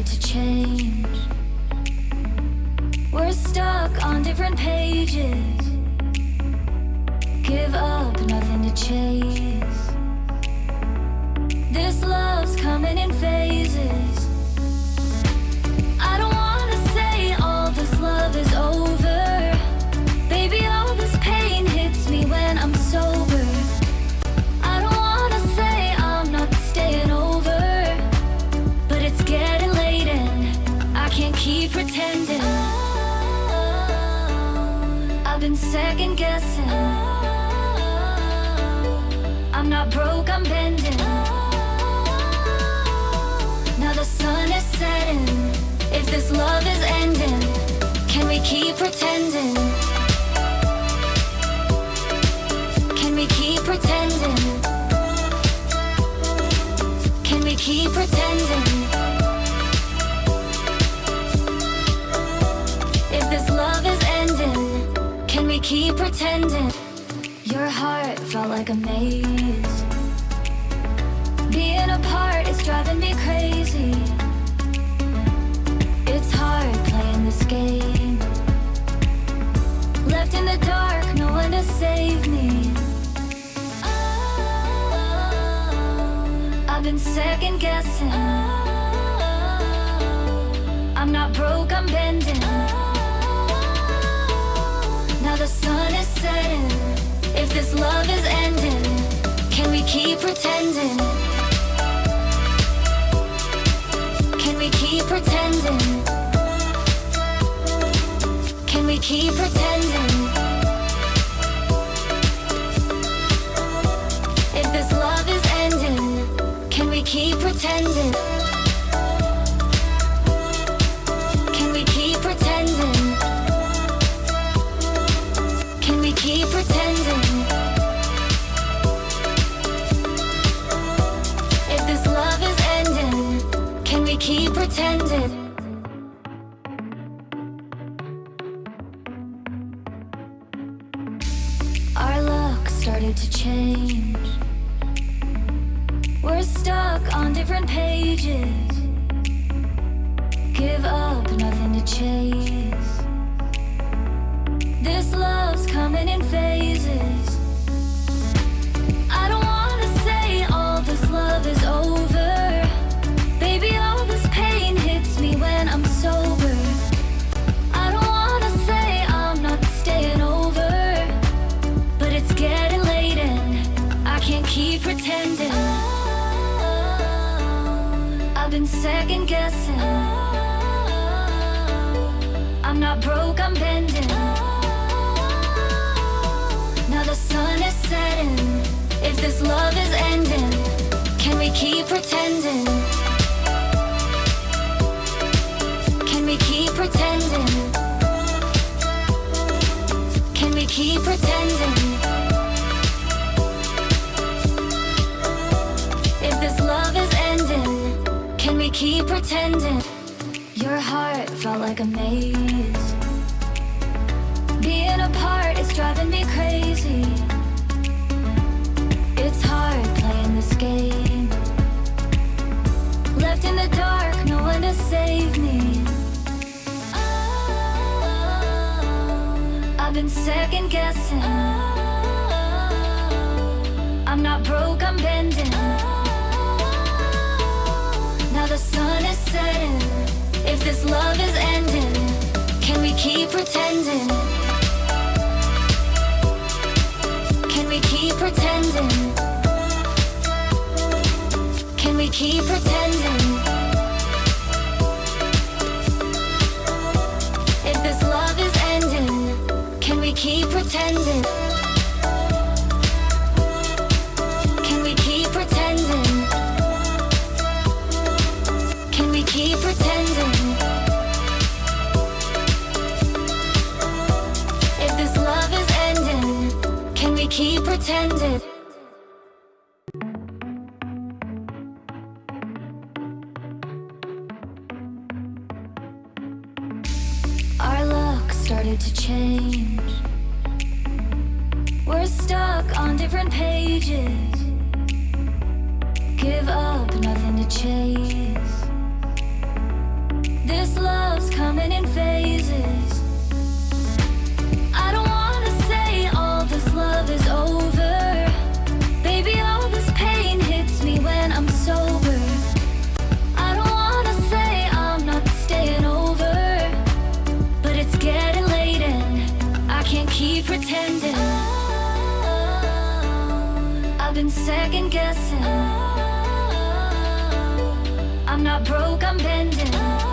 started to change. We're stuck on different pages. Give up, nothing to chase. This love's coming in phases. I don't wanna say all this love is over. Baby, all this pain hits me when I'm sober. I don't wanna say I'm not staying over, but it's getting late and I can't keep pretending. I've been second guessing. I'm not broke, I'm bending. Now the sun is setting. If this love is ending, can we keep pretending? Can we keep pretending? Can we keep pretending? If this love is ending, can we keep pretending? Your heart felt like a maze. Being apart is driving me crazy. It's hard playing this game. Left in the dark, no one to save me. I've been second guessing. I'm not broke, I'm bending. Now the sun is setting. If this love is ending, can we keep pretending? Can we keep pretending? Can we keep pretending? If this love is ending, can we keep pretending? Can we keep pretending? Can we keep pretending? If this love is ending, can we keep pretending? Our luck started to change. We're stuck on different pages. Give up, nothing to chase. This love's coming in phases. I don't wanna say all this love is over. Baby, all this pain hits me when I'm sober. I don't wanna say I'm not staying over, but it's getting late and I can't keep pretending. I've been second guessing. I'm not broke, I'm bending. Now the sun is setting. If this love is ending, can we keep pretending? Can we keep pretending? Can we keep pretending? If this love is ending, can we keep pretending? Your heart felt like a maze. Being apart is driving me crazy. It's hard playing this game. Left in the dark, no one to save me. I've been second guessing. I'm not broke, I'm bending. Now the sun is setting. If this love is ending, can we keep pretending? Can we keep pretending? Can we keep pretending? If this love is ending, can we keep pretending? Can we keep pretending? Can we keep pretending? If this love is ending, can we keep pretending? Our luck started to change. We're stuck on different pages. Give up, nothing to chase. coming in phases. I don't wanna say all this love is over. Baby, all this pain hits me when I'm sober. I don't wanna say I'm not staying over, but it's getting late and I can't keep pretending. I've been second guessing. I'm not broke, I'm bending.